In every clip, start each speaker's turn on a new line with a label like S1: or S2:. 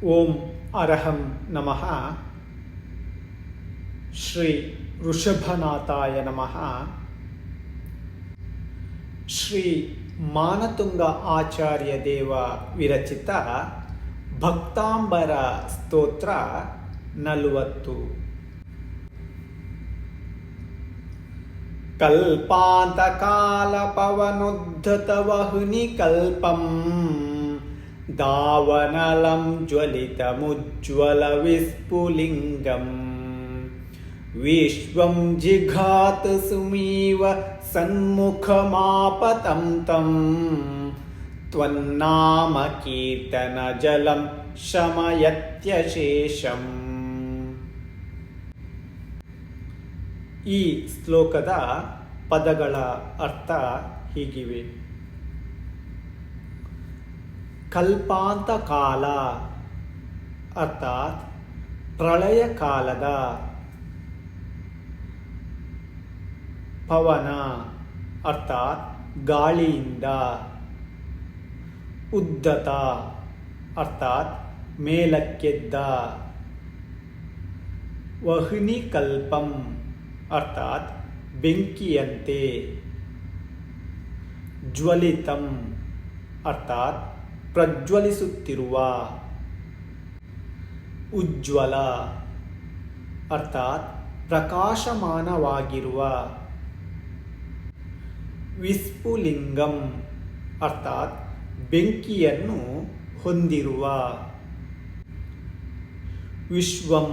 S1: ಓಂ ಅರಹಂ ನಮಃ. ಶ್ರೀ ಋಷಭನಾಥಾಯ ನಮಃ. ಶ್ರೀ ಮಾನತುಂಗ ಆಚಾರ್ಯ ದೇವ ವಿರಚಿತ ಭಕ್ತಾಂಬರ ಸ್ತೋತ್ರ 40. ಕಲ್ಪಾಂತಕಾಲ ಪವನೋದ್ಧತ ವಹುನಿ ಕಲ್ಪಂ ದಾವನಲಂ ಜ್ವಲಿತಮುಜ್ವಲ ವಿಸ್ಫುಲಿಂಗಂ ವಿಶ್ವಂ ಜಿಘಾತ ಸುಮೀವ ಸನ್ಮುಖಮಾಪತಂ ತಂ ತ್ವನ್ನಾಮ ಕೀರ್ತನ ಜಲಂ ಶಮಯತ್ಯಶೇಷಂ. ಈ ಶ್ಲೋಕದ ಪದಗಳ ಅರ್ಥ ಹೀಗಿವೆ. ಕಲ್ಪಾಂತ ಕಾಲ ಅರ್ಥಾತ್ ಪ್ರಳಯ ಕಾಲದ, ಪವನ ಅರ್ಥಾತ್ ಗಾಳಿಯಿಂದ, ಉದ್ಧತ ಅರ್ಥಾತ್ ಮೇಲಕ್ಕೆದ್ದ, ವಹ್ನಿ ಕಲ್ಪಂ ಅರ್ಥಾತ್ ಬೆಂಕಿಯಂತೆ, ಜ್ವಲಿತಂ ಅರ್ಥಾತ್ ಪ್ರಜ್ವಲಿಸುತ್ತಿರುವ, ಉಜ್ವಲ ಅರ್ಥಾತ್ ಪ್ರಕಾಶಮಾನವಾಗಿರುವ, ವಿಸ್ಫುಲಿಂಗಂ ಅರ್ಥಾತ್ ಬೆಂಕಿಯನ್ನು ಹೊಂದಿರುವ, ವಿಶ್ವಂ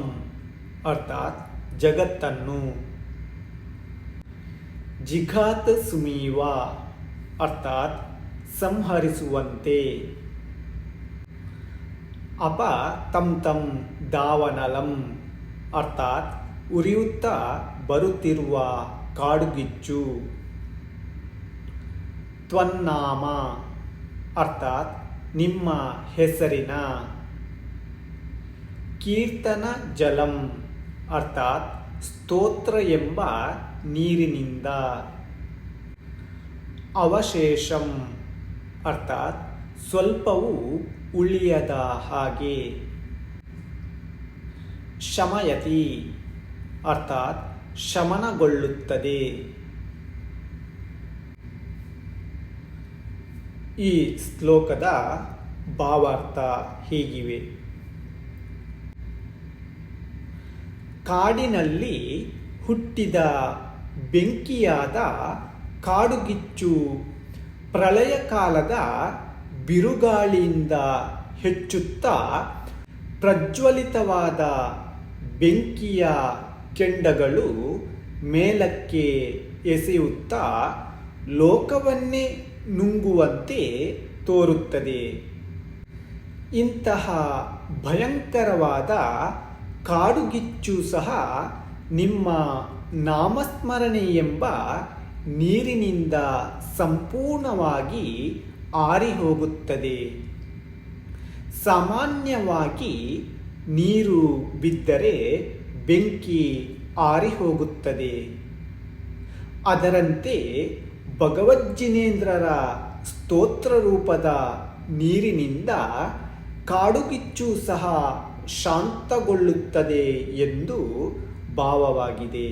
S1: ಅರ್ಥಾತ್ ಜಗತ್ತನ್ನು, ಜಿಘಾತ ಸುಮೀವ ಅರ್ಥಾತ್ ಸಂಹರಿಸುವಂತೆ, ಅಪ ತಂ ತಂ ದಾವನಲಂ ಅರ್ಥಾತ್ ಉರಿಯುತ್ತಾ ಬರುತ್ತಿರುವ ಕಾಡುಗಿಚ್ಚು, ತ್ವನ್ನಾಮ ಅರ್ಥಾತ್ ನಿಮ್ಮ ಹೆಸರಿನ, ಕೀರ್ತನ ಜಲಂ ಅರ್ಥಾತ್ ಸ್ತೋತ್ರ ಎಂಬ ನೀರಿನಿಂದ, ಅವಶೇಷಂ ಅರ್ಥಾತ್ ಸ್ವಲ್ಪವೂ ಉಳಿಯದ ಹಾಗೆ, ಶಮಯತಿ ಅರ್ಥಾತ್ ಶಮನಗೊಳ್ಳುತ್ತದೆ. ಈ ಶ್ಲೋಕದ ಭಾವಾರ್ಥ ಹೀಗಿವೆ. ಕಾಡಿನಲ್ಲಿ ಹುಟ್ಟಿದ ಬೆಂಕಿಯಾದ ಕಾಡುಗಿಚ್ಚು ಪ್ರಳಯ ಕಾಲದ ಬಿರುಗಾಳಿಯಿಂದ ಹೆಚ್ಚುತ್ತಾ ಪ್ರಜ್ವಲಿತವಾದ ಬೆಂಕಿಯ ಕೆಂಡಗಳು ಮೇಲಕ್ಕೆ ಎಸೆಯುತ್ತಾ ಲೋಕವನ್ನೇ ನುಂಗುವಂತೆ ತೋರುತ್ತದೆ. ಇಂತಹ ಭಯಂಕರವಾದ ಕಾಡುಗಿಚ್ಚು ಸಹ ನಿಮ್ಮ ನಾಮಸ್ಮರಣೆ ಎಂಬ ನೀರಿನಿಂದ ಸಂಪೂರ್ಣವಾಗಿ ಆರಿಹೋಗುತ್ತದೆ. ಸಾಮಾನ್ಯವಾಗಿ ನೀರು ಬಿದ್ದರೆ ಬೆಂಕಿ ಆರಿಹೋಗುತ್ತದೆ. ಅದರಂತೆ ಭಗವಜ್ಜಿನೇಂದ್ರರ ಸ್ತೋತ್ರ ರೂಪದ ನೀರಿನಿಂದ ಕಾಡುಗಿಚ್ಚು ಸಹ ಶಾಂತಗೊಳ್ಳುತ್ತದೆ ಎಂದು ಭಾವವಾಗಿದೆ.